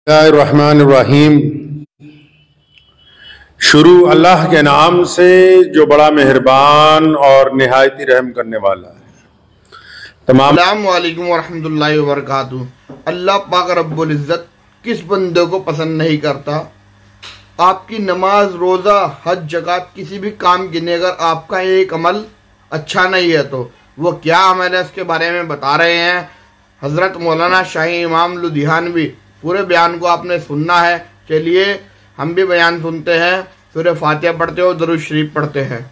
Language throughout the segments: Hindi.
बिस्मिल्लाहिर्रहमानिर्रहीम। शुरू अल्लाह के नाम से जो बड़ा मेहरबान और निहायती रहम करने वाला है। तमाम अस्सलामु अलैकुम वरहमतुल्लाहि वबरकातुहू। अल्लाह पाक रब्बुल इज़्ज़त किस बंदे को पसंद नहीं करता? आपकी नमाज, रोज़ा, हज, ज़कात, किसी भी काम की अगर आपका एक अमल अच्छा नहीं है तो वो क्या अमल है, इसके बारे में बता रहे हैं हज़रत मौलाना शाही इमाम लुधियानवी। पूरे बयान को आपने सुनना है। चलिए हम भी बयान सुनते हैं। सूरह फातिहा पढ़ते हो, दरूद शरीफ पढ़ते हैं।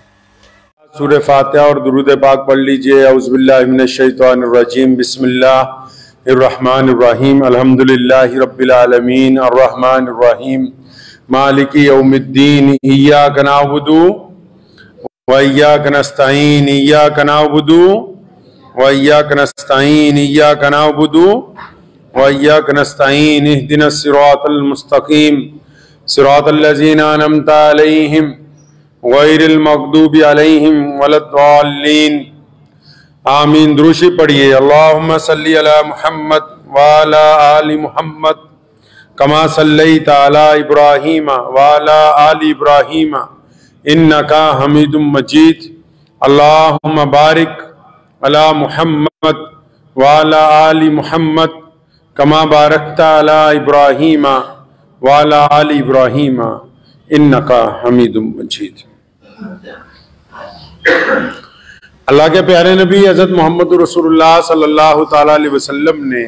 सूरह फातिहा और दुरूद पाक पढ़ लीजिए। औज़ु बिल्लाहि मिनश शैतानिर रजीम। बिस्मिल्लाहिर्रहमानिर्रहीम। अल्हम्दुलिल्लाहि रब्बिल आलमीन अर्रहमानिर रहीम मालिकी यौमिद्दीन। इय्याका नअबुदु व इय्याका नस्तईन। इय्याका नअबुदु व इय्याका नस्तईन। इय्याका नअबुदु व इय्याका नस्तईन। इहदिनस सिरातल मुस्तकीम सिरातल लज़ीना अनअमता अलैहिम गैरिल मग़दूबि अलैहिम वलद्दाल्लीन। आमीन। दुरूशी पढ़िए। अल्लाहुम्मा सल्लि अला मुहम्मद व अला आलि मुहम्मद कमा सल्लैता अला इब्राहीम व अला आलि इब्राहीम इन्नका हमीदुम मजीद। अल्लाहुम्मा बारिक अला मुहम्मद व अला आलि मुहम्मद कमा बारकता अला इब्राहीम व अला आलि इब्राहीम इन्नका हमीदुम मजीद। अल्लाह के प्यारे नबी हज़रत मोहम्मद रसूलुल्लाह सल्लल्लाहु ताला अलैहि वसल्लम ने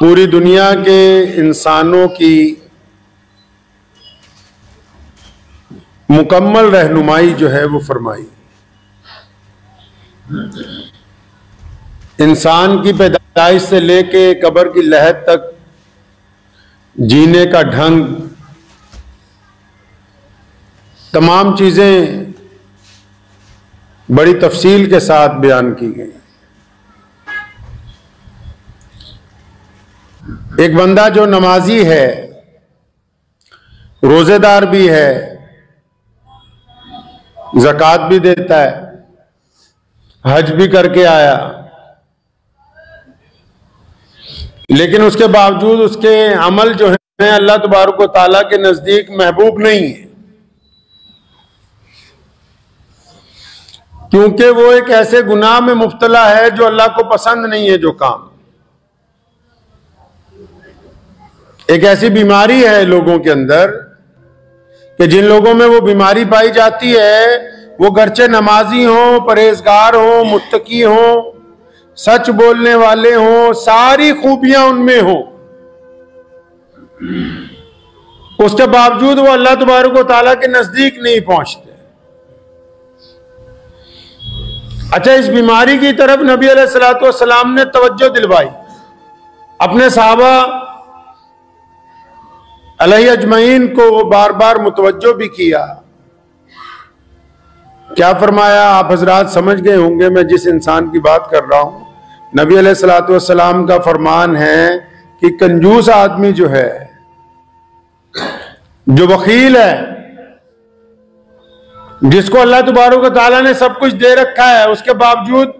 पूरी दुनिया के इंसानों की मुकम्मल रहनुमाई जो है वो फरमाई। इंसान की पैदाइश से लेके कब्र की लहद तक जीने का ढंग, तमाम चीजें बड़ी तफसील के साथ बयान की गई। एक बंदा जो नमाजी है, रोजेदार भी है, ज़कात भी देता है, हज भी करके आया, लेकिन उसके बावजूद उसके अमल जो है अल्लाह तबारक व तआला के नजदीक महबूब नहीं है, क्योंकि वो एक ऐसे गुनाह में मुब्तला है जो अल्लाह को पसंद नहीं है। जो काम, एक ऐसी बीमारी है लोगों के अंदर कि जिन लोगों में वो बीमारी पाई जाती है वो गरचे नमाजी हों, परहेजगार हों, मुत्तकी हों, सच बोलने वाले हों, सारी खूबियां उनमें हों, उसके बावजूद वो अल्लाह तबारक व तआला के नजदीक नहीं पहुंचते। अच्छा, इस बीमारी की तरफ नबी अलैहिस्सलातु वस्सलाम ने तवज्जो दिलवाई, अपने सहाबा अलैहि अजमईन को बार बार मुतवज्जो भी किया। क्या फरमाया? आप हजरात समझ गए होंगे मैं जिस इंसान की बात कर रहा हूं। नबी अलैहिस्सलातु वस्सलाम का फरमान है कि कंजूस आदमी जो है, जो बखील है, जिसको अल्लाह तबारक व तआला ने सब कुछ दे रखा है, उसके बावजूद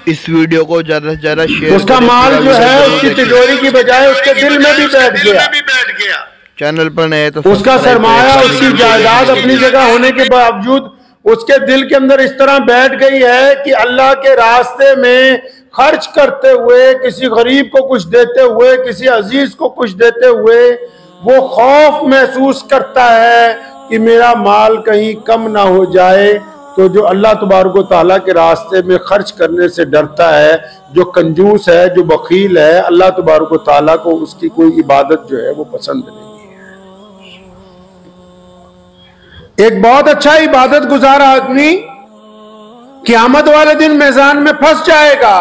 इस वीडियो को ज्यादा से ज्यादा शेयर, उसका माल जो है उसकी तिजोरी की बजाय उसके दिल में भी बैठ गया। चैनल पर नए तो उसका सरमाया, उसकी जायदाद अपनी जगह होने के बावजूद उसके दिल के अंदर इस तरह बैठ गई है कि अल्लाह के रास्ते में खर्च करते हुए, किसी गरीब को कुछ देते हुए, किसी अजीज को कुछ देते हुए वो खौफ महसूस करता है कि मेरा माल कहीं कम ना हो जाए। तो जो अल्लाह तबारक व तआला के रास्ते में खर्च करने से डरता है, जो कंजूस है, जो बखील है, अल्लाह तबारक व तआला को उसकी कोई इबादत जो है वो पसंद नहीं है। एक बहुत अच्छा इबादत गुजार आदमी क़यामत वाले दिन मैदान में फंस जाएगा,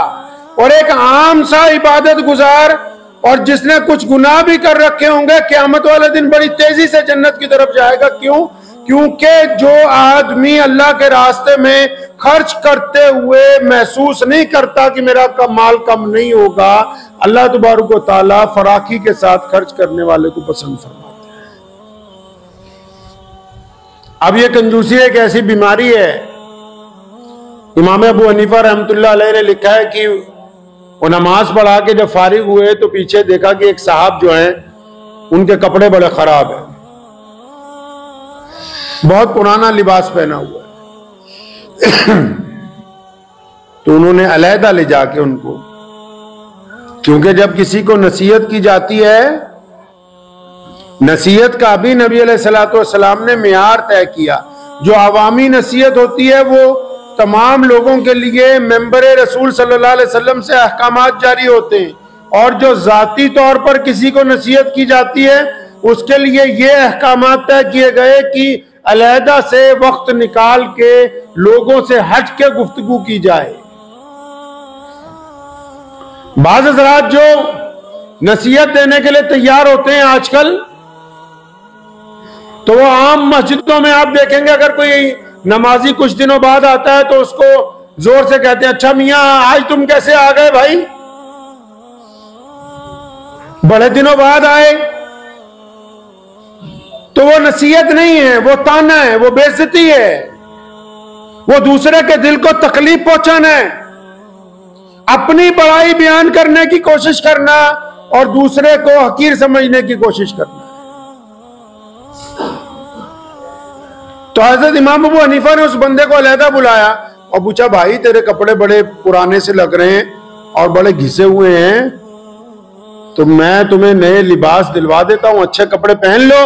और एक आम सा इबादत गुजार और जिसने कुछ गुनाह भी कर रखे होंगे क़यामत वाले दिन बड़ी तेजी से जन्नत की तरफ जाएगा। क्यों? क्योंकि जो आदमी अल्लाह के रास्ते में खर्च करते हुए महसूस नहीं करता कि मेरा माल कम नहीं होगा, अल्लाह तबारक व तआला फराखी के साथ खर्च करने वाले को पसंद फरमाते हैं। अब ये कंजूसी एक ऐसी बीमारी है, इमाम अबू हनीफा रहमतुल्लाह अलैह ने लिखा है कि और नमाज पढ़ा के जब फारिग हुए तो पीछे देखा कि एक साहब जो हैं उनके कपड़े बड़े खराब हैं, बहुत पुराना लिबास पहना हुआ है। तो उन्होंने अलहदा ले जाके उनको, क्योंकि जब किसी को नसीहत की जाती है, नसीहत का भी नबी अलैहिस्सलातु वस्सलाम ने मियार तय किया। जो अवामी नसीहत होती है वो तमाम लोगों के लिए मेंबर रसूल सल्लल्लाहु अलैहि वसल्लम से अहकामात जारी होते हैं, और जो जाती तौर पर किसी को नसीहत की जाती है उसके लिए ये अहकामात तय किए गए कि अलहदा से वक्त निकाल के लोगों से हट के गुफ्तगू की जाए। बाज़ हज़रात जो नसीहत देने के लिए तैयार होते हैं आजकल, तो वो आम मस्जिदों में आप देखेंगे अगर कोई नमाजी कुछ दिनों बाद आता है तो उसको जोर से कहते हैं, अच्छा मियां आज तुम कैसे आ गए भाई, बड़े दिनों बाद आए। तो वो नसीहत नहीं है, वो ताना है, वो बेइज्जती है, वो दूसरे के दिल को तकलीफ पहुंचाना है, अपनी बड़ाई बयान करने की कोशिश करना और दूसरे को हकीर समझने की कोशिश करना। तो हजरत इमाम अबू हनीफा ने उस बंदे को अलहदा बुलाया और पूछा, भाई तेरे कपड़े बड़े पुराने से लग रहे हैं और बड़े घिसे हुए हैं, तो मैं तुम्हें नए लिबास दिलवा देता हूं, अच्छे कपड़े पहन लो।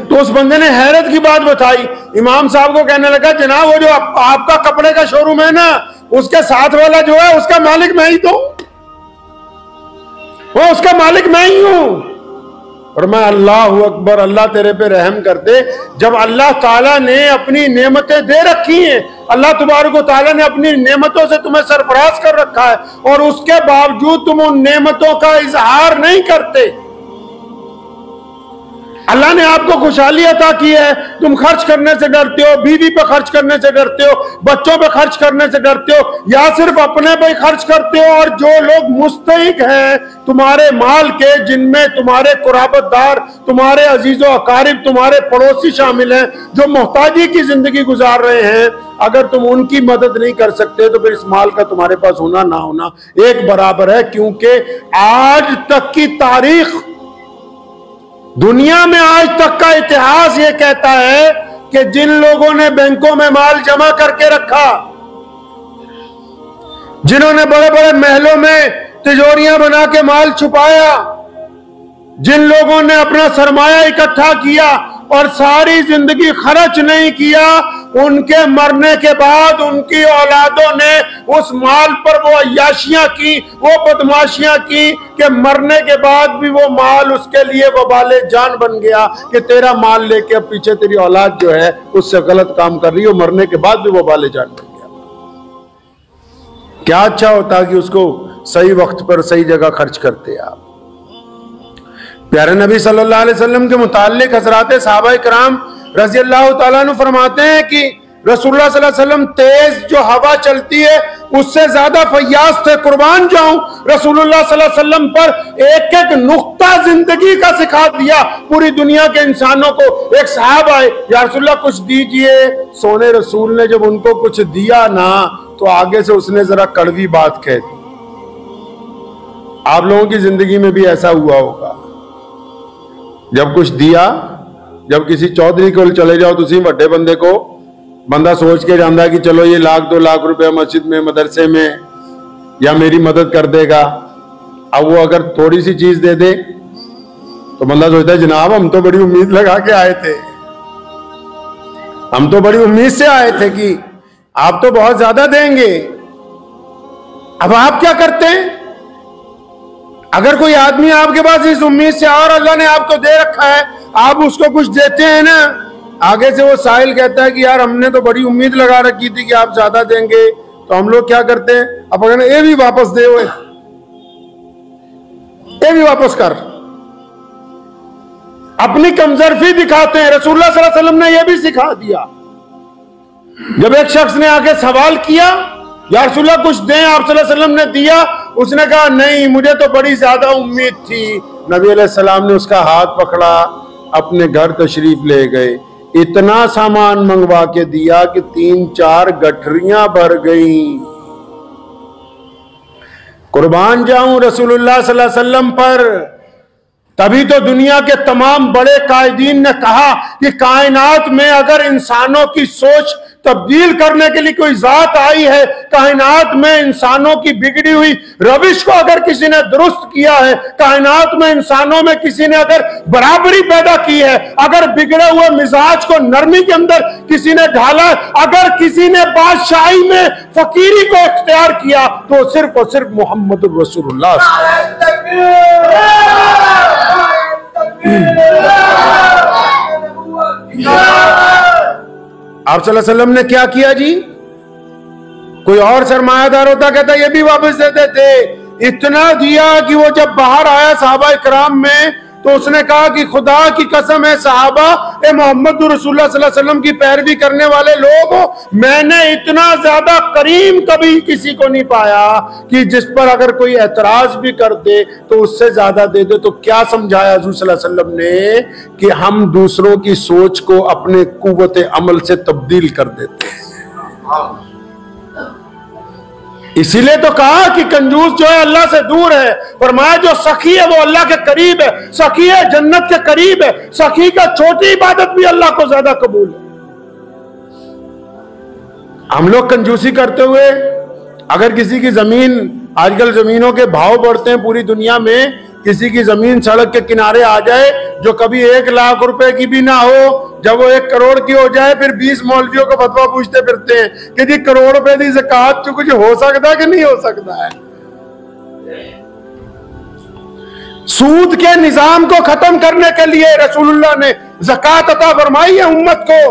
तो उस बंदे ने हैरत की बात बताई, इमाम साहब को कहने लगा, जनाब वो जो आपका कपड़े का शोरूम है ना, उसके साथ वाला जो है उसका मालिक मैं ही तो, वो उसका मालिक मैं ही हूं। और मैं अल्लाह अकबर, अल्लाह तेरे पे रहम कर दे। जब अल्लाह ताला ने अपनी नेमतें दे रखी हैं, अल्लाह तबारक व तआला ने अपनी नेमतों से तुम्हें सरफराज कर रखा है, और उसके बावजूद तुम उन नेमतों का इजहार नहीं करते। अल्लाह ने आपको खुशहाली अता की है, तुम खर्च करने से डरते हो, बीवी पे खर्च करने से डरते हो, बच्चों पे खर्च करने से डरते हो, या सिर्फ अपने पे खर्च करते हो। और जो लोग मुस्तहिक हैं तुम्हारे माल के, जिनमें तुम्हारे कुराबतदार, तुम्हारे अजीजो अकारिब, तुम्हारे पड़ोसी शामिल हैं, जो मोहताजी की जिंदगी गुजार रहे हैं, अगर तुम उनकी मदद नहीं कर सकते तो फिर इस माल का तुम्हारे पास होना ना होना एक बराबर है। क्योंकि आज तक की तारीख, दुनिया में आज तक का इतिहास ये कहता है कि जिन लोगों ने बैंकों में माल जमा करके रखा, जिन्होंने बड़े बड़े महलों में तिजोरियां बना के माल छुपाया, जिन लोगों ने अपना सरमाया इकट्ठा किया और सारी जिंदगी खर्च नहीं किया, उनके मरने के बाद उनकी औलादों ने उस माल पर वो अय्याशियां की, वो बदमाशियां की कि मरने के बाद भी वो माल उसके लिए वबाले जान बन गया कि तेरा माल लेके अब पीछे तेरी औलाद जो है उससे गलत काम कर रही है, मरने के बाद भी वबाले जान बन गया। क्या अच्छा होता कि उसको सही वक्त पर सही जगह खर्च करते आप। प्यारे नबी सल्लल्लाहु अलैहि वसल्लम के मुताल्लिक हज़रात सहाबा इकराम रज़ी अल्लाह तआला अन्हु फरमाते हैं कि रसूलुल्लाह सल्लल्लाहु अलैहि वसल्लम तेज जो हवा चलती है उससे ज्यादा फयाज थे। कुर्बान जाऊं, रसूलुल्लाह सल्लल्लाहु अलैहि वसल्लम पर एक एक नुक्ता जिंदगी का सिखा दिया पूरी दुनिया के इंसानों को। एक साहब आए, या रसूलुल्लाह कुछ दीजिए। सोने रसूल ने जब उनको कुछ दिया ना, तो आगे से उसने जरा कड़वी बात कह दी। आप लोगों की जिंदगी में भी ऐसा हुआ होगा, जब कुछ दिया, जब किसी चौधरी को चले जाओ तो उसी बड़े बंदे को बंदा सोच के जाता है कि चलो ये 1-2 लाख रुपया मस्जिद में, मदरसे में या मेरी मदद कर देगा। अब वो अगर थोड़ी सी चीज दे दे तो बंदा सोचता है जनाब हम तो बड़ी उम्मीद लगा के आए थे, हम तो बड़ी उम्मीद से आए थे कि आप तो बहुत ज्यादा देंगे। अब आप क्या करते हैं? अगर कोई आदमी आपके पास इस उम्मीद से और अल्लाह ने आपको दे रखा है, आप उसको कुछ देते हैं ना, आगे से वो साहिल कहता है कि यार हमने तो बड़ी उम्मीद लगा रखी थी कि आप ज्यादा देंगे, तो हम लोग क्या करते हैं, अब अगर ये भी वापस दे, ये भी वापस कर, अपनी कमजोरी दिखाते हैं। रसूलुल्लाह सल्लल्लाहु अलैहि वसल्लम ने यह भी सिखा दिया। जब एक शख्स ने आके सवाल किया, या रसूलुल्लाह कुछ दें, आप सल्लल्लाहु अलैहि वसल्लम ने दिया, उसने कहा नहीं मुझे तो बड़ी ज्यादा उम्मीद थी। नबी अलैहि सलाम ने उसका हाथ पकड़ा, अपने घर तशरीफ ले गए, इतना सामान मंगवा के दिया कि 3-4 गठरियां भर गई। कुर्बान जाऊं रसूलुल्लाह सल्लल्लाहु अलैहि वसल्लम पर। तभी तो दुनिया के तमाम बड़े कायदीन ने कहा कि कायनात में अगर इंसानों की सोच तब्दील करने के लिए कोई जात आई है, कायनात में इंसानों की बिगड़ी हुई रविश को अगर किसी ने दुरुस्त किया है, कायनात में इंसानों में किसी ने अगर बराबरी पैदा की है, अगर बिगड़े हुए मिजाज को नरमी के अंदर किसी ने ढाला, अगर किसी ने बादशाही में फकीरी को इख्तियार किया, तो सिर्फ और सिर्फ मोहम्मद रसूलुल्लाह। आप सल्लल्लाहु अलैहि वसल्लम ने क्या किया जी? कोई और सरमायादार होता कहता ये भी वापस देते थे। इतना दिया कि वो जब बाहर आया सहाबा इकराम में, तो उसने कहा कि खुदा की कसम है सहाबा, ए मोहम्मद रसूलुल्लाह सल्लल्लाहु अलैहि वसल्लम की पैरवी करने वाले लोग हो, मैंने इतना ज्यादा करीम कभी किसी को नहीं पाया कि जिस पर अगर कोई एतराज भी कर दे तो उससे ज्यादा दे दे। तो क्या समझाया हुजूर सल्लल्लाहु अलैहि वसल्लम ने कि हम दूसरों की सोच को अपने कुव्वत अमल से तब्दील कर देते हैं। इसीलिए तो कहा कि कंजूस जो है अल्लाह से दूर है, फरमाया जो सखी है वो अल्लाह के करीब है, सखी है जन्नत के करीब है, सखी का छोटी इबादत भी अल्लाह को ज्यादा कबूल है। हम लोग कंजूसी करते हुए अगर किसी की जमीन, आजकल जमीनों के भाव बढ़ते हैं पूरी दुनिया में, किसी की जमीन सड़क के किनारे आ जाए जो कभी 1 लाख रुपए की भी ना हो, जब वो 1 करोड़ की हो जाए फिर 20 मौलवियों को फतवा पूछते फिरते हैं कि जी करोड़ रुपए की ज़कात जो कुछ हो सकता है कि नहीं हो सकता है। सूद के निजाम को खत्म करने के लिए रसूलुल्लाह ने ज़कात अता फरमाई है उम्मत को।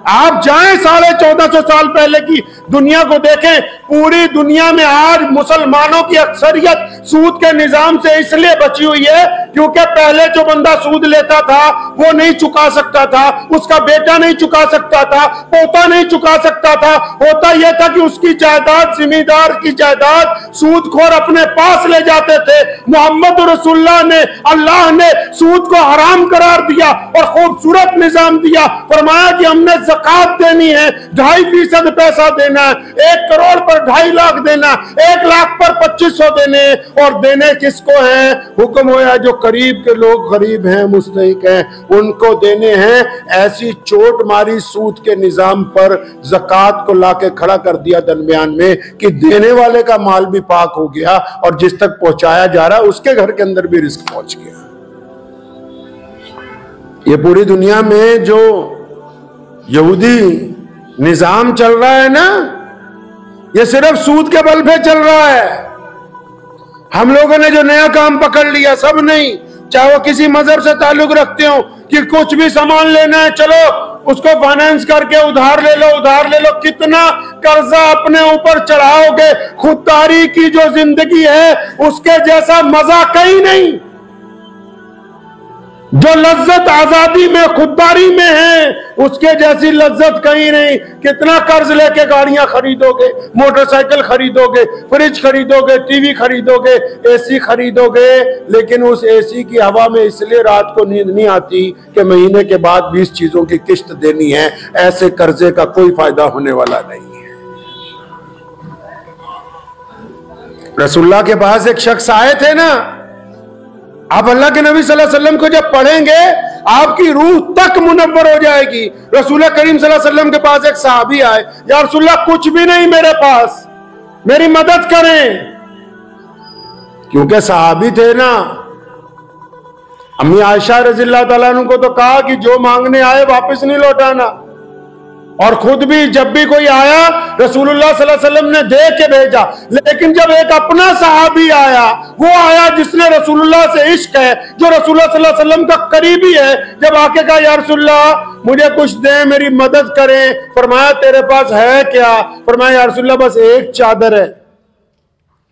आप जाएं 1450 साल पहले की दुनिया को देखें, पूरी दुनिया में आज मुसलमानों की अक्सरियत सूद के निजाम से इसलिए बची हुई है क्योंकि पहले जो बंदा सूद लेता था वो नहीं चुका सकता था, उसका बेटा नहीं चुका सकता था, पोता नहीं चुका सकता था। होता यह था कि उसकी जायदाद, जिम्मेदार की जायदाद सूदखोर अपने पास ले जाते थे। मोहम्मद रसूलुल्लाह ने, अल्लाह ने सूद को हराम करार दिया और खूबसूरत निजाम दिया। फरमाया कि हमने ज़कात देनी है, 2.5% पैसा देना है, 1 करोड़ पर 2.5 लाख देना, 1 लाख पर 2500 देने। और देने किसको है? हुक्म होया जो करीब के लोग गरीब हैं, मुस्तहिक हैं, उनको देने हैं। ऐसी चोट मारी सूद के निजाम पर, ज़कात को लाके खड़ा कर दिया दरमियान में कि देने वाले का माल भी पाक हो गया और जिस तक पहुंचाया जा रहा उसके घर के अंदर भी रिस्क पहुंच गया। ये पूरी दुनिया में जो यहूदी निजाम चल रहा है ना, ये सिर्फ सूद के बल पे चल रहा है। हम लोगों ने जो नया काम पकड़ लिया, सब नहीं, चाहे वो किसी मजहब से ताल्लुक रखते हो कि कुछ भी सामान लेना है चलो उसको फाइनेंस करके उधार ले लो, उधार ले लो। कितना कर्जा अपने ऊपर चढ़ाओगे? खुददारी की जो जिंदगी है उसके जैसा मजा कहीं नहीं। जो लज्जत आजादी में, खुददारी में है, उसके जैसी लज्जत कहीं नहीं। कितना कर्ज लेके गाड़ियां खरीदोगे, मोटरसाइकिल खरीदोगे, फ्रिज खरीदोगे, टीवी खरीदोगे, एसी खरीदोगे, लेकिन उस एसी की हवा में इसलिए रात को नींद नहीं आती कि महीने के बाद 20 चीजों की किस्त देनी है। ऐसे कर्जे का कोई फायदा होने वाला नहीं है। रसूलुल्लाह के पास एक शख्स आए थे ना, आप अल्लाह के नबी सल्लल्लाहु अलैहि वसल्लम को जब पढ़ेंगे आपकी रूह तक मुनव्वर हो जाएगी। रसूल करीम सल्लल्लाहु अलैहि वसल्लम के पास एक सहाबी आए, या रसूलुल्लाह कुछ भी नहीं मेरे पास, मेरी मदद करें। क्योंकि सहाबी थे ना। अम्मी आयशा रज़ियल्लाहु ताला अन्हा को तो कहा कि जो मांगने आए वापस नहीं लौटाना, और खुद भी जब भी कोई आया रसूलुल्लाह सल्लल्लाहु अलैहि वसल्लम ने दे के भेजा। लेकिन जब एक अपना सहाबी आया, वो आया जिसने रसूलुल्लाह से इश्क है, जो रसूलुल्लाह सल्लल्लाहु अलैहि वसल्लम का करीबी है, जब आके कहा या रसूलुल्लाह मुझे कुछ दें, मेरी मदद करें। फरमाया तेरे पास है क्या? फरमाया या रसूलुल्लाह बस एक चादर है,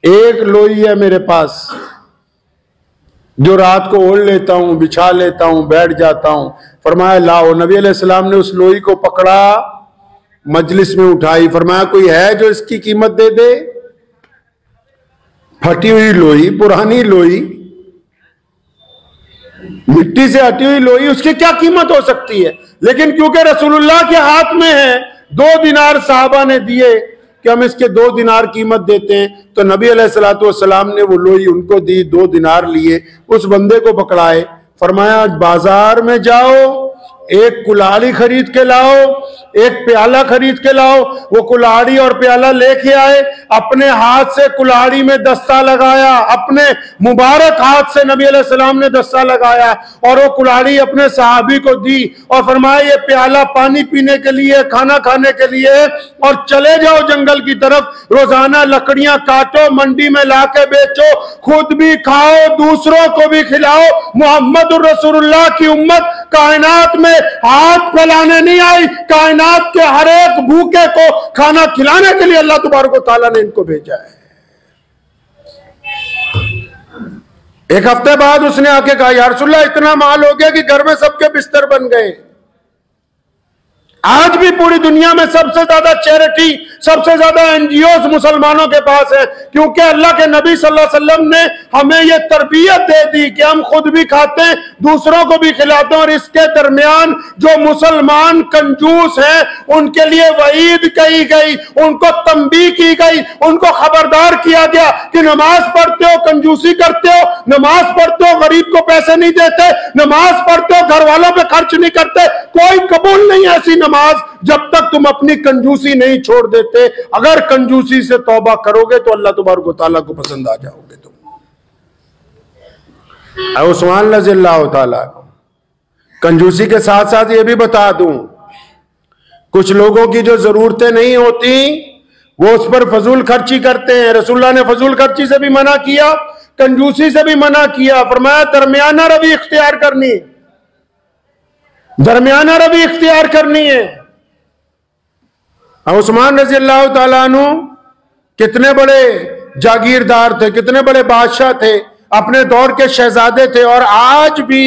एक लोई है मेरे पास, जो रात को ओढ़ लेता हूं, बिछा लेता हूं, बैठ जाता हूं। फरमाया लाओ। नबी अलैहिस्सलाम ने उस लोई को पकड़ा, मजलिस में उठाई। फरमाया कोई है जो इसकी कीमत दे दे? फटी हुई लोई, पुरानी लोई, मिट्टी से हटी हुई लोई, उसकी क्या कीमत हो सकती है? लेकिन क्योंकि रसूलुल्लाह के हाथ में है, 2 दिनार साहबा ने दिए। कि हम इसके 2 दिनार कीमत देते हैं। तो नबी अलैहिस्सलातु वस्सलाम ने वो लोई उनको दी, 2 दिनार लिए, उस बंदे को पकड़ाए, फरमाया बाजार में जाओ, एक कुल्हाड़ी खरीद के लाओ, एक प्याला खरीद के लाओ। वो कुल्हाड़ी और प्याला लेके आए, अपने हाथ से कुल्हाड़ी में दस्ता लगाया, अपने मुबारक हाथ से नबी अलैहिस्सलाम ने दस्ता लगाया और वो कुल्हाड़ी अपने सहाबी को दी और फरमाया ये प्याला पानी पीने के लिए, खाना खाने के लिए, और चले जाओ जंगल की तरफ, रोजाना लकड़ियां काटो, मंडी में लाके बेचो, खुद भी खाओ, दूसरों को भी खिलाओ। मुहम्मदुर रसूलुल्लाह की उम्मत कायनात में हाथ फैलाने नहीं आई, कायनात के हर एक भूखे को खाना खिलाने के लिए अल्लाह तबारक व तआला ने इनको भेजा है। एक हफ्ते बाद उसने आके कहा या रसूलल्लाह इतना माल हो गया कि घर में सबके बिस्तर बन गए। आज भी पूरी दुनिया में सबसे ज्यादा चैरिटी, सबसे ज्यादा एनजीओ मुसलमानों के पास है, क्योंकि अल्लाह के नबी सल्लल्लाहु अलैहि वसल्लम ने हमें यह तरबियत दे दी कि हम खुद भी खाते हैं, दूसरों को भी खिलाते हैं। और इसके दरमियान जो मुसलमान कंजूस हैं उनके लिए वईद कही गई, उनको तंबीह की गई, उनको खबरदार किया गया कि नमाज पढ़ते हो कंजूसी करते हो, नमाज पढ़ते हो गरीब को पैसे नहीं देते, नमाज पढ़ते हो घर वालों पे खर्च नहीं करते, कोई कबूल नहीं ऐसी नमाज जब तक तुम अपनी कंजूसी नहीं छोड़ देते। अगर कंजूसी से तौबा करोगे तो अल्लाह तबारक व तआला को पसंद आ जाओगे तुम। उस्मान रज़ियल्लाहु तआला, कंजूसी के साथ साथ ये भी बता दूं, कुछ लोगों की जो जरूरतें नहीं होती वो उस पर फजूल खर्ची करते हैं। रसूलुल्लाह ने फजूल खर्ची से भी मना किया, कंजूसी से भी मना किया, फरमाया दरमियाना रवि इख्तियार करनी, दरमियाना रवि इख्तियार करनी है। उस्मान रज़ियल्लाहु तआला अन्हु कितने बड़े जागीरदार थे, कितने बड़े बादशाह थे, अपने दौर के शहजादे थे। और आज भी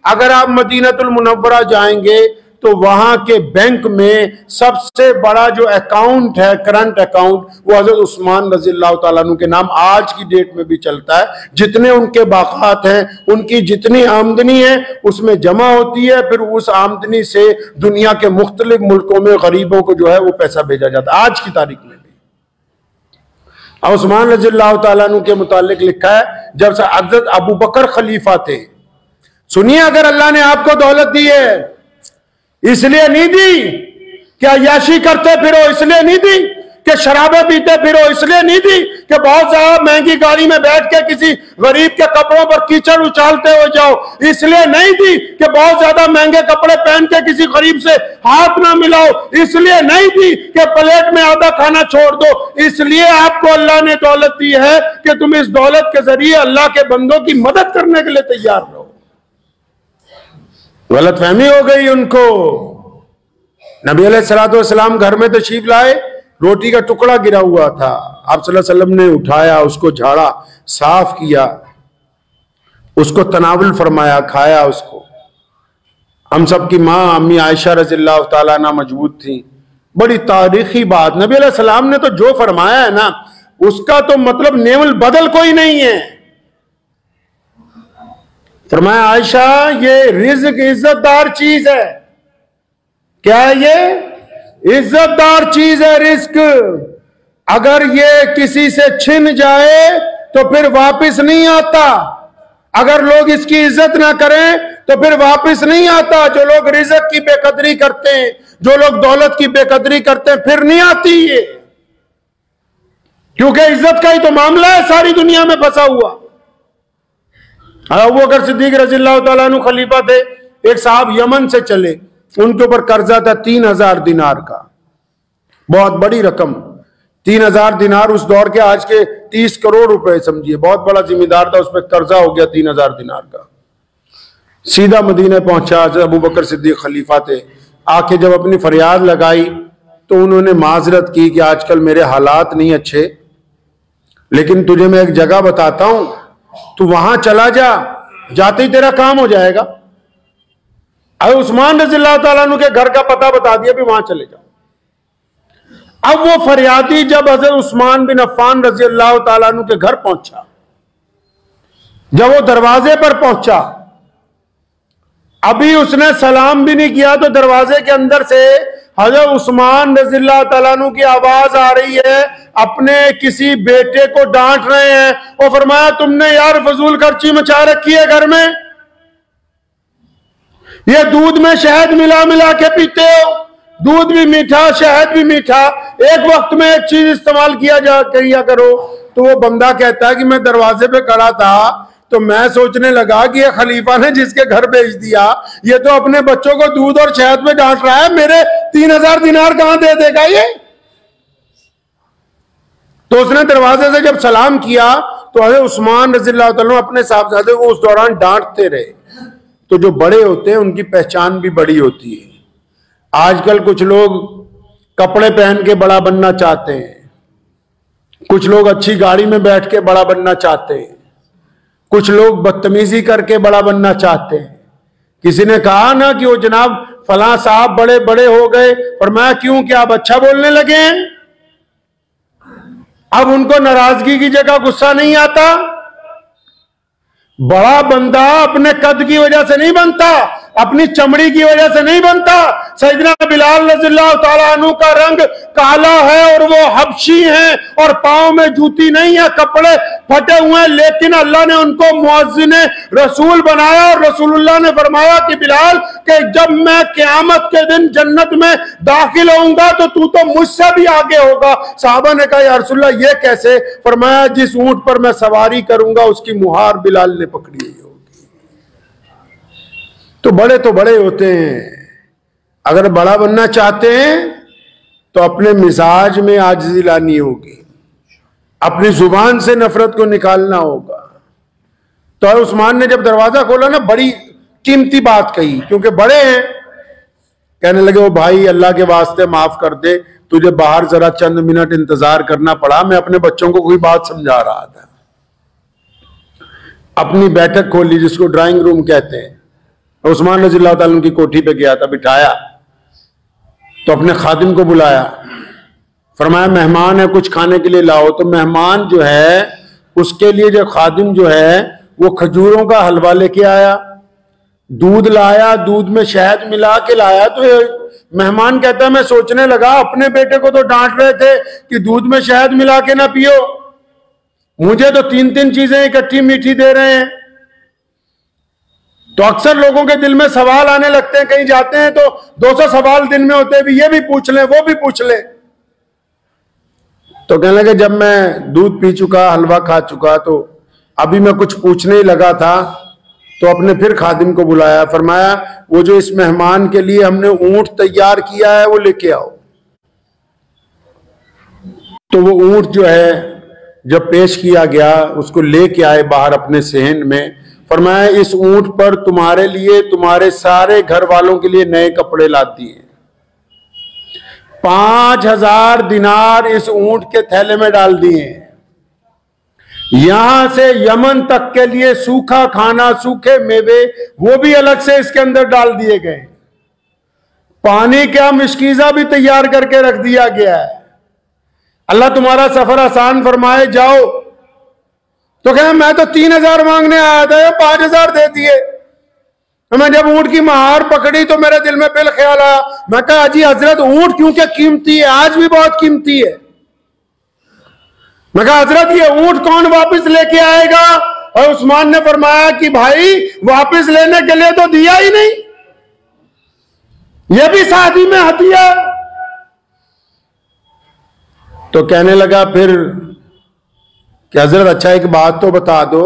अगर आप मदीनतुल मुनव्वरा जाएंगे तो वहां के बैंक में सबसे बड़ा जो अकाउंट है, करंट अकाउंट, वो हजरत उस्मान रज़ियल्लाहु तआला अन्हु के नाम आज की डेट में भी चलता है। जितने उनके बाकात हैं, उनकी जितनी आमदनी है उसमें जमा होती है, फिर उस आमदनी से दुनिया के मुख्तलिफ मुल्कों में गरीबों को जो है वो पैसा भेजा जाता है, आज की तारीख में भी। उस्मान रज़ियल्लाहु तआला अन्हु के मुतालिक लिखा है, जब से हजरत अबू बकर खलीफा थे, सुनिए, अगर अल्लाह ने आपको दौलत दी है इसलिए नहीं दी कि अय्याशी करते फिरो, इसलिए नहीं दी कि शराबें पीते फिरो, इसलिए नहीं दी कि बहुत ज्यादा महंगी गाड़ी में बैठ के किसी गरीब के कपड़ों पर कीचड़ उछालते हो जाओ, इसलिए नहीं दी कि बहुत ज्यादा महंगे कपड़े पहन के किसी गरीब से हाथ ना मिलाओ, इसलिए नहीं दी कि प्लेट में आधा खाना छोड़ दो। इसलिए आपको अल्लाह ने दौलत दी है कि तुम इस दौलत के जरिए अल्लाह के बंदों की मदद करने के लिए तैयार रहो। गलतफहमी हो गई उनको। नबी अलैहिस्सलातु वस्सलाम घर में तशरीफ लाए, रोटी का टुकड़ा गिरा हुआ था, आप सल्लल्लाहु अलैहि वसल्लम ने उठाया, उसको झाड़ा, साफ किया, उसको तनावुल फरमाया, खाया उसको। हम सब की माँ अम्मी आयशा रज़ियल्लाहु तआला अन्हा मौजूद थी। बड़ी तारीखी बात, नबी अलैहि सलाम ने तो जो फरमाया है ना उसका तो मतलब नेवल बदल कोई नहीं है। फरमाया आयशा ये रिज़्क इज्जतदार चीज है। क्या है ये? इज्जतदार चीज है रिज़्क। अगर ये किसी से छिन जाए तो फिर वापस नहीं आता। अगर लोग इसकी इज्जत ना करें तो फिर वापस नहीं आता। जो लोग रिज़्क की बेकदरी करते हैं, जो लोग दौलत की बेकदरी करते हैं, फिर नहीं आती ये, क्योंकि इज्जत का ही तो मामला है सारी दुनिया में फंसा हुआ। अबू बकर सिद्दीक रज़ियल्लाहु तआला अन्हु खलीफा थे। एक साहब यमन से चले, उनके ऊपर कर्जा था 3000 दिनार का, बहुत बड़ी रकम। 3000 दिनार उस दौर के आज के 30 करोड़ रुपए समझिए, बहुत बड़ा जिम्मेदार था, उस पर कर्जा हो गया 3000 दिनार का। सीधा मदीने पहुंचा, अबू बकर सिद्दीक खलीफा थे। आके जब अपनी फरियाद लगाई तो उन्होंने माजरत की कि आजकल मेरे हालात नहीं अच्छे, लेकिन तुझे मैं एक जगह बताता हूं, तू वहां चला जा, जाते ही तेरा काम हो जाएगा। अब उस्मान रज़ियल्लाहु तआला अन्हु के घर का पता बता दिया, भी वहां चले जाओ। अब वो फरियादी जब हज़रत उस्मान बिन अफ़्फ़ान रज़ियल्लाहु तआला अन्हु के घर पहुंचा, जब वो दरवाजे पर पहुंचा, अभी उसने सलाम भी नहीं किया तो दरवाजे के अंदर से हजरत उस्मान रज़ियल्लाहु तआला अन्हु की आवाज आ रही है, अपने किसी बेटे को डांट रहे हैं और फरमाया तुमने यार फजूल खर्ची मचा रखी है घर में, ये दूध में शहद मिला मिला के पीते हो, दूध भी मीठा शहद भी मीठा, एक वक्त में एक चीज इस्तेमाल किया करो। तो वो बंदा कहता है कि मैं दरवाजे पे खड़ा था तो मैं सोचने लगा कि ये खलीफा ने जिसके घर भेज दिया ये तो अपने बच्चों को दूध और शहद में डांट रहा है, मेरे 3000 दिनार कहां दे देगा ये। तो उसने दरवाजे से जब सलाम किया तो हज़रत उस्मान रज़ियल्लाहु तआला अपने साहबजादे को उस दौरान डांटते रहे। तो जो बड़े होते हैं उनकी पहचान भी बड़ी होती है। आजकल कुछ लोग कपड़े पहन के बड़ा बनना चाहते हैं, कुछ लोग अच्छी गाड़ी में बैठ के बड़ा बनना चाहते हैं, कुछ लोग बदतमीजी करके बड़ा बनना चाहते हैं। किसी ने कहा ना कि वो जनाब फलां साहब बड़े बड़े हो गए, और मैं क्यों, क्या आप अच्छा बोलने लगे हैं? अब उनको नाराजगी की जगह गुस्सा नहीं आता। बड़ा बंदा अपने कद की वजह से नहीं बनता, अपनी चमड़ी की वजह से नहीं बनता। सैयदना बिलाल रज़ियल्लाहु तआला अन्हु का रंग काला है और वो हबशी हैं और पांव में जूती नहीं है, कपड़े फटे हुए हैं, लेकिन अल्लाह ने उनको मुअज्जिन रसूल बनाया और रसूलुल्लाह ने फरमाया कि बिलाल कि जब मैं क़यामत के दिन जन्नत में दाखिल होऊंगा तो तू तो मुझसे भी आगे होगा। साहबा ने कहा या रसूलल्लाह ये कैसे? फरमाया जिस ऊंट पर मैं सवारी करूंगा उसकी मुहार बिलाल ने पकड़ी होगी। तो बड़े होते हैं। अगर बड़ा बनना चाहते हैं तो अपने मिजाज में आजिज़ी लानी होगी, अपनी जुबान से नफरत को निकालना होगा। तो उस्मान ने जब दरवाजा खोला ना, बड़ी कीमती बात कही, क्योंकि बड़े हैं। कहने लगे ओ भाई अल्लाह के वास्ते माफ कर दे, तुझे बाहर जरा चंद मिनट इंतजार करना पड़ा, मैं अपने बच्चों को कोई बात समझा रहा था। अपनी बैठक खोली जिसको ड्राइंग रूम कहते हैं। उस्मान रज़ियल्लाहु तआला की कोठी पे गया था, बिठाया तो अपने खादिम को बुलाया, फरमाया मेहमान है कुछ खाने के लिए लाओ। तो मेहमान जो है उसके लिए जो खादिम जो है वो खजूरों का हलवा लेके आया, दूध लाया, दूध में शहद मिला के लाया। तो मेहमान कहता है मैं सोचने लगा अपने बेटे को तो डांट रहे थे कि दूध में शहद मिला के ना पियो, मुझे तो 3-3 चीजें इकट्ठी मीठी दे रहे हैं। तो अक्सर लोगों के दिल में सवाल आने लगते हैं, कहीं जाते हैं तो 200 सवाल दिन में होते हैं, भी ये भी पूछ लें वो भी पूछ लें। तो कहने लगे जब मैं दूध पी चुका, हलवा खा चुका, तो अभी मैं कुछ पूछने ही लगा था, तो अपने फिर खादिम को बुलाया, फरमाया वो जो इस मेहमान के लिए हमने ऊंट तैयार किया है वो लेके आओ। तो वो ऊंट जो है जब पेश किया गया उसको लेके आए बाहर अपने सेहन में। फरमाया इस ऊंट पर तुम्हारे लिए तुम्हारे सारे घर वालों के लिए नए कपड़े ला दिए, 5000 दिनार इस ऊंट के थैले में डाल दिए, यहां से यमन तक के लिए सूखा खाना, सूखे मेवे वो भी अलग से इसके अंदर डाल दिए गए, पानी का मिश्कीजा भी तैयार करके रख दिया गया है। अल्लाह तुम्हारा सफर आसान फरमाए, जाओ। तो कहा मैं तो 3000 मांगने आया था, 5000 दे दिए। तो मैं जब ऊंट की महार पकड़ी तो मेरे दिल में बिल ख्याल आया, मैं कहा जी हजरत ऊंट क्योंकि कीमती है, आज भी बहुत कीमती है। मैं कहा हजरत ये ऊंट कौन वापस लेके आएगा? और उस्मान ने फरमाया कि भाई वापस लेने के लिए तो दिया ही नहीं, ये भी शादी में हदिया। तो कहने लगा फिर कि हजरत अच्छा एक बात तो बता दो,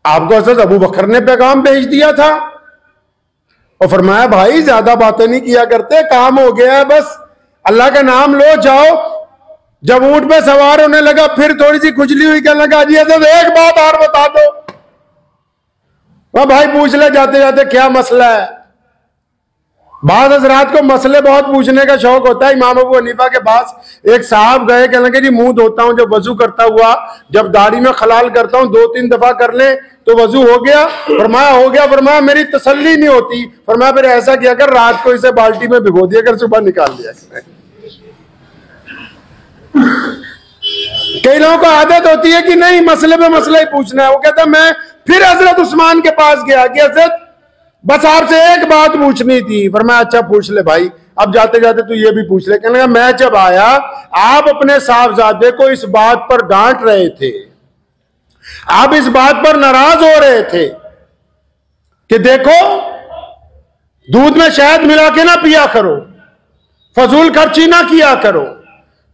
आपको हजरत अबू बकर ने पैगाम भेज दिया था? और फरमाया भाई ज्यादा बातें नहीं किया करते, काम हो गया है, बस अल्लाह का नाम लो जाओ। जब ऊंट पे सवार होने लगा फिर थोड़ी सी खुजली हुई, कहने लगा जी हजरत एक बात और बता दो। वह भाई पूछ ले जाते जाते क्या मसला है। बाद हजरात को मसले बहुत पूछने का शौक होता है। इमाम अबू हनीफा के पास एक साहब गए, कहने लगे जी मुंह धोता हूं जब वजू करता हुआ, जब दाढ़ी में खलाल करता हूं 2-3 दफा कर ले तो वजू हो गया? फरमाया हो गया। फरमाया मेरी तसल्ली नहीं होती। फरमाया फिर ऐसा किया कर रात को इसे बाल्टी में भिगो दिया कर, सुबह निकाल दिया कर। कई लोगों को आदत होती है कि नहीं मसले पे मसला ही पूछना है। वो कहता मैं फिर हजरत उस्मान के पास गया कि हजरत बस आपसे एक बात पूछनी थी। फरमाया अच्छा पूछ ले भाई। अब जाते जाते तू ये भी पूछ ले। कहने लगा मैं जब आया आप अपने साहबजादे को इस बात पर डांट रहे थे, आप इस बात पर नाराज हो रहे थे कि देखो दूध में शहद मिला के ना पिया करो, फजूल खर्ची ना किया करो।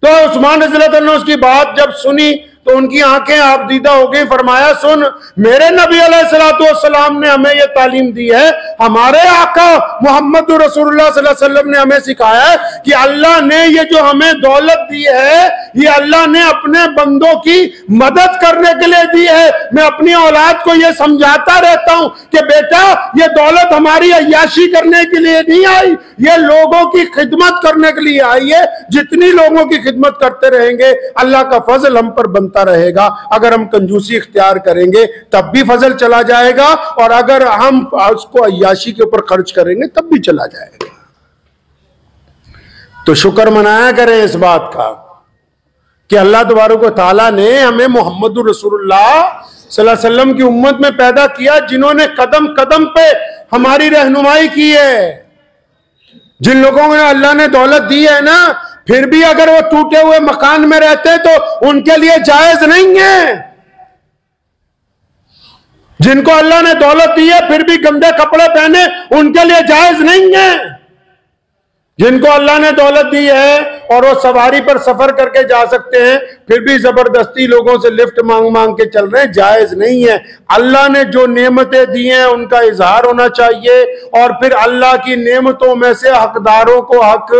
तो उस्मान रज़ियल्लाहु अन्हु उसकी बात जब सुनी तो उनकी आंखें आबदीदा हो गई। फरमाया सुन, मेरे नबी अलैहिस्सलातु वस्सलाम ने हमें यह तालीम दी है, हमारे आका मोहम्मद रसूलुल्लाह सल्लल्लाहु अलैहि वसल्लम ने हमें सिखाया है कि अल्लाह ने ये जो हमें दौलत दी है ये अल्लाह ने अपने बंदों की मदद करने के लिए दी है। मैं अपनी औलाद को यह समझाता रहता हूं कि बेटा ये दौलत हमारी अय्याशी करने के लिए नहीं आई, ये लोगों की खिदमत करने के लिए आई है। जितनी लोगों की खिदमत करते रहेंगे अल्लाह का फजल हम पर बनता रहेगा। अगर हम कंजूसी इख्तियार करेंगे तब भी फजल चला जाएगा, और अगर हम उसको अय्याशी के ऊपर खर्च करेंगे तब भी चला जाएगा। तो शुक्र मनाया करें इस बात का कि अल्लाह तबारक व तआला ने हमें मोहम्मद रसूलुल्लाह सल्लल्लाहु अलैहि वसल्लम की उम्मत में पैदा किया, जिन्होंने कदम कदम पे हमारी रहनुमाई की है। जिन लोगों ने अल्लाह ने दौलत दी है ना, फिर भी अगर वो टूटे हुए मकान में रहते तो उनके लिए जायज नहीं है। जिनको अल्लाह ने दौलत दी है फिर भी गंदे कपड़े पहने, उनके लिए जायज नहीं है। जिनको अल्लाह ने दौलत दी है और वो सवारी पर सफर करके जा सकते हैं, फिर भी जबरदस्ती लोगों से लिफ्ट मांग मांग के चल रहे हैं, जायज नहीं है। अल्लाह ने जो नेमतें दी हैं उनका इजहार होना चाहिए, और फिर अल्लाह की नेमतों में से हकदारों को हक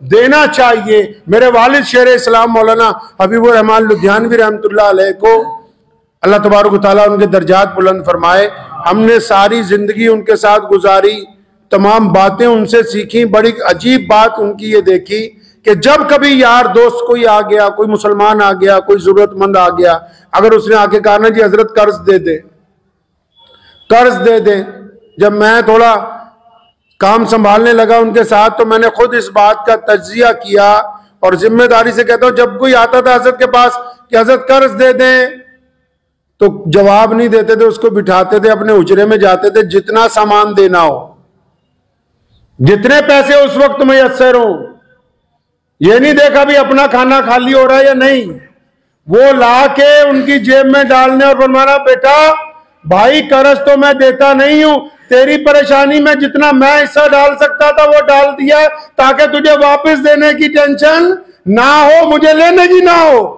देना चाहिए। मेरे वालिद शेर इस्लाम मौलाना हबीबुर रहमान लुधियानवी रहमतुल्लाह अलैह को अल्लाह तबारक व तआला उनके दर्जात बुलंद फरमाए। हमने सारी जिंदगी उनके साथ गुजारी, तमाम बातें उनसे सीखी। बड़ी अजीब बात उनकी ये देखी कि जब कभी यार दोस्त कोई आ गया, कोई मुसलमान आ गया, कोई जरूरतमंद आ गया, अगर उसने आके कहा ना जी हजरत कर्ज दे दे, कर्ज दे दे। जब मैं थोड़ा काम संभालने लगा उनके साथ तो मैंने खुद इस बात का तज्जिया किया और जिम्मेदारी से कहता हूं, जब कोई आता था हजरत के पास कि हजरत कर्ज दे दें तो जवाब नहीं देते थे, उसको बिठाते थे, अपने उजरे में जाते थे, जितना सामान देना हो, जितने पैसे उस वक्त मयस्सर हो, ये नहीं देखा भी अपना खाना खाली हो रहा है या नहीं, वो ला के उनकी जेब में डालने और फरमाना बेटा भाई कर्ज तो मैं देता नहीं हूं, तेरी परेशानी में जितना मैं हिस्सा डाल सकता था वो डाल दिया ताकि तुझे वापस देने की टेंशन ना हो, मुझे लेने की ना हो।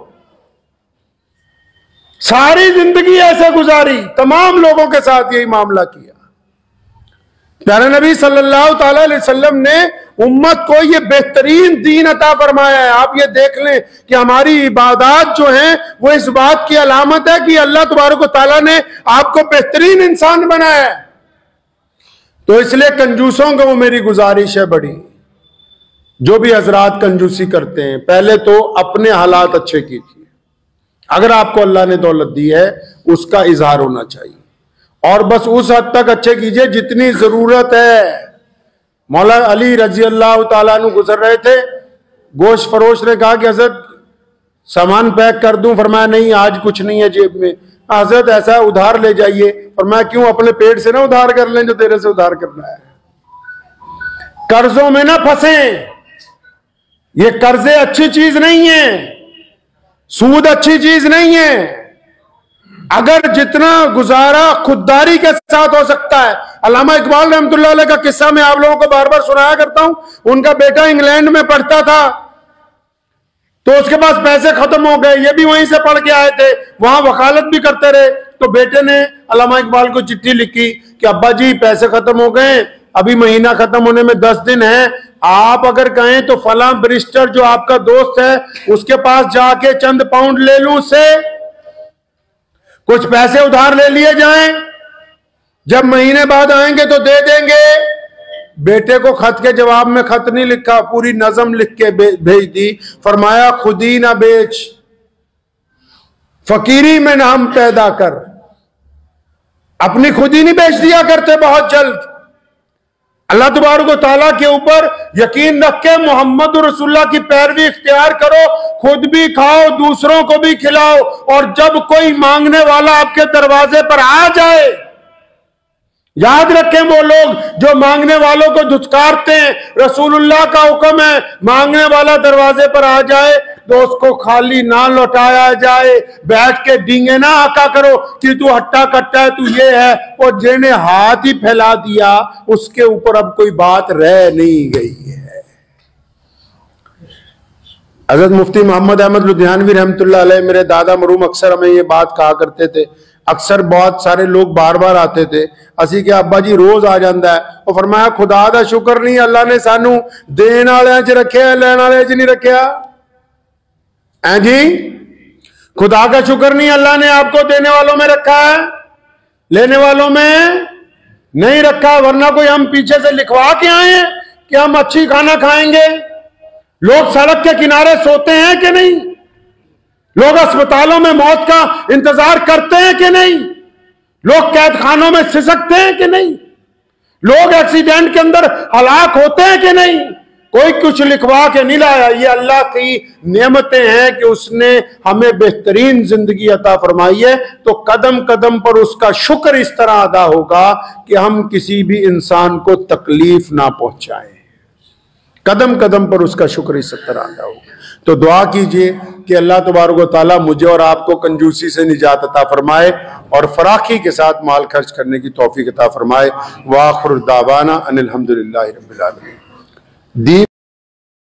सारी जिंदगी ऐसे गुजारी, तमाम लोगों के साथ यही मामला किया। प्यारे नबी सल्लल्लाहु ताला अलैहि वसल्लम ने उम्मत को ये बेहतरीन दीन अता फरमाया है। आप ये देख लें कि हमारी इबादत जो हैं वो इस बात की अलामत है कि अल्लाह तबारक व तआला ने आपको बेहतरीन इंसान बनाया है। तो इसलिए कंजूसों को मेरी गुजारिश है बड़ी, जो भी हजरात कंजूसी करते हैं पहले तो अपने हालात अच्छे कीजिए। अगर आपको अल्लाह ने दौलत दी है उसका इजहार होना चाहिए, और बस उस हद तक अच्छे कीजिए जितनी जरूरत है। मौला अली रजी अल्लाह ताला अन्हु गुजर रहे थे, गोश्त फरोश ने कहा कि हजरत सामान पैक कर दूं, फरमाया नहीं आज कुछ नहीं है जेब में। हजरत ऐसा उधार ले जाइए, फरमाया क्यों, अपने पेट से ना उधार कर लें जो तेरे से उधार करना है। कर्जों में ना फंसे, ये कर्जे अच्छी चीज नहीं है, सूद अच्छी चीज नहीं है। अगर जितना गुजारा खुददारी के साथ हो सकता है, अल्लामा इकबाल रहमतुल्लाह अलैह का किस्सा मैं आप लोगों को बार बार सुनाया करता हूं। उनका बेटा इंग्लैंड में पढ़ता था तो उसके पास पैसे खत्म हो गए, ये भी वहीं से पढ़ के आए थे, वहां वकालत भी करते रहे। तो बेटे ने अल्लामा इकबाल को चिट्ठी लिखी कि अब्बा जी पैसे खत्म हो गए, अभी महीना खत्म होने में 10 दिन है, आप अगर कहें तो फला बैरिस्टर जो आपका दोस्त है उसके पास जाके चंद पाउंड ले लूं, उससे कुछ पैसे उधार ले लिए जाएं, जब महीने बाद आएंगे तो दे देंगे। बेटे को खत के जवाब में खत नहीं लिखा, पूरी नज़म लिख के भेज दी। फरमाया खुद ही ना बेच, फकीरी में नाम पैदा कर। अपनी खुद ही नहीं बेच दिया करते बहुत जल्द। अल्लाह तबारक व तआला के ऊपर यकीन रख के मोहम्मद रसूलुल्लाह की पैरवी इख्तियार करो, खुद भी खाओ दूसरों को भी खिलाओ, और जब कोई मांगने वाला आपके दरवाजे पर आ जाए याद रखें वो लोग जो मांगने वालों को धुतकारते हैं। रसूलुल्लाह का हुक्म है, मांगने वाला दरवाजे पर आ जाए तो उसको खाली ना लौटाया जाए, बैठ के डींगे ना आका करो कि तू हट्टा कट्टा है, तू ये है। और जिन्हें हाथ ही फैला दिया उसके ऊपर अब कोई बात रह नहीं गई है। हजरत मुफ्ती मोहम्मद अहमद लुधियानवी रहमतुल्लाह अलैह, मेरे दादा मरूम, अक्सर हमें ये बात कहा करते थे। अक्सर बहुत सारे लोग बार बार आते थे, असी के अब्बा जी रोज आ जाता है। और फरमाया खुदा दा शुक्र नहीं, अल्लाह ने सानू देन वाले च रखे, लैन वाले च नहीं रखा है जी। खुदा का शुक्र नहीं, अल्लाह ने आपको देने वालों में रखा है, लेने वालों में नहीं रखा। वरना कोई हम पीछे से लिखवा के आए हैं कि हम अच्छी खाना खाएंगे। लोग सड़क के किनारे सोते हैं कि नहीं? लोग अस्पतालों में मौत का इंतजार करते हैं कि नहीं? लोग कैद खानों में सिसकते हैं कि नहीं? लोग एक्सीडेंट के अंदर हलाक होते हैं कि नहीं? कोई कुछ लिखवा के नहीं लाया। ये अल्लाह की नेमतें हैं कि उसने हमें बेहतरीन जिंदगी अता फरमाई है। तो कदम कदम पर उसका शुक्र इस तरह अदा होगा कि हम किसी भी इंसान को तकलीफ ना पहुंचाएं। कदम कदम पर उसका शुक्र इस तरह अदा होगा। तो दुआ कीजिए कि अल्लाह तबारक व तआला मुझे और आपको कंजूसी से निजात अता फरमाए और फराखी के साथ माल खर्च करने की तौफीक अता फरमाए। व आखिर दावाना अनिल हम्दुलिल्लाहि रब्बिल आलमीन।